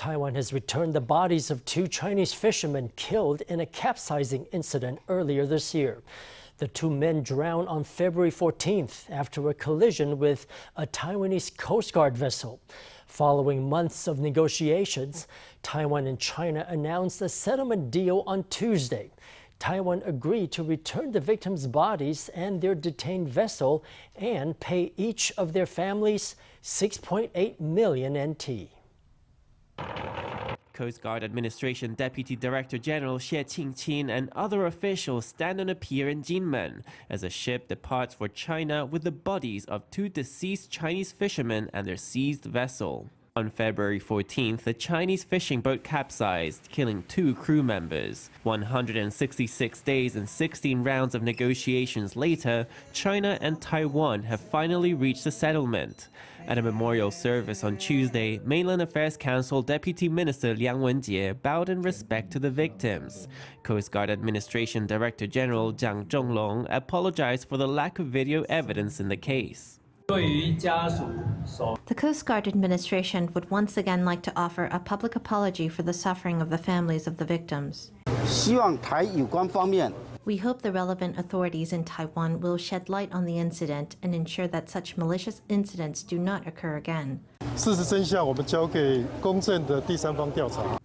Taiwan has returned the bodies of two Chinese fishermen killed in a capsizing incident earlier this year. The two men drowned on February 14th after a collision with a Taiwanese Coast Guard vessel. Following months of negotiations, Taiwan and China announced a settlement deal on Tuesday. Taiwan agreed to return the victims' bodies and their detained vessel and pay each of their families 6.8 million NT. Coast Guard Administration Deputy Director General Hsieh Ching-chin and other officials stand on a pier in Kinmen as a ship departs for China with the bodies of two deceased Chinese fishermen and their seized vessel. On February 14th, the Chinese fishing boat capsized, killing two crew members. 166 days and 16 rounds of negotiations later, China and Taiwan have finally reached a settlement. At a memorial service on Tuesday, Mainland Affairs Council Deputy Minister Liang Wen-chieh bowed in respect to the victims. Coast Guard Administration Director General Chung-lung apologized for the lack of video evidence in the case. The Coast Guard Administration would once again like to offer a public apology for the suffering of the families of the victims. We hope the relevant authorities in Taiwan will shed light on the incident and ensure that such malicious incidents do not occur again.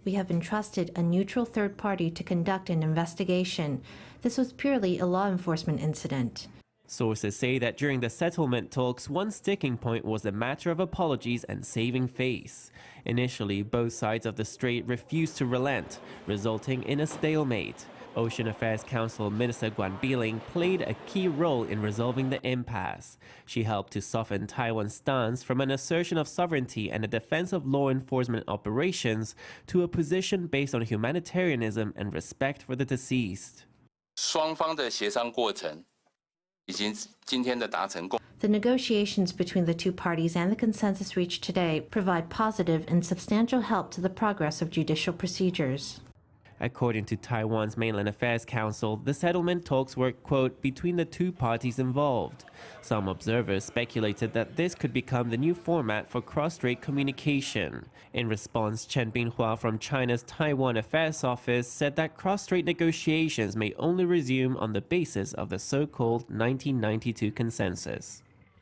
We have entrusted a neutral third party to conduct an investigation. This was purely a law enforcement incident. Sources say that during the settlement talks, one sticking point was the matter of apologies and saving face. Initially, both sides of the strait refused to relent, resulting in a stalemate. Ocean Affairs Council Minister Guan Biling played a key role in resolving the impasse. She helped to soften Taiwan's stance from an assertion of sovereignty and a defense of law enforcement operations to a position based on humanitarianism and respect for the deceased. The negotiations between the two parties and the consensus reached today provide positive and substantial help to the progress of judicial procedures. According to Taiwan's Mainland Affairs Council, the settlement talks were, quote, between the two parties involved. Some observers speculated that this could become the new format for cross-strait communication. In response, Chen Binhua from China's Taiwan Affairs Office said that cross-strait negotiations may only resume on the basis of the so-called 1992 consensus.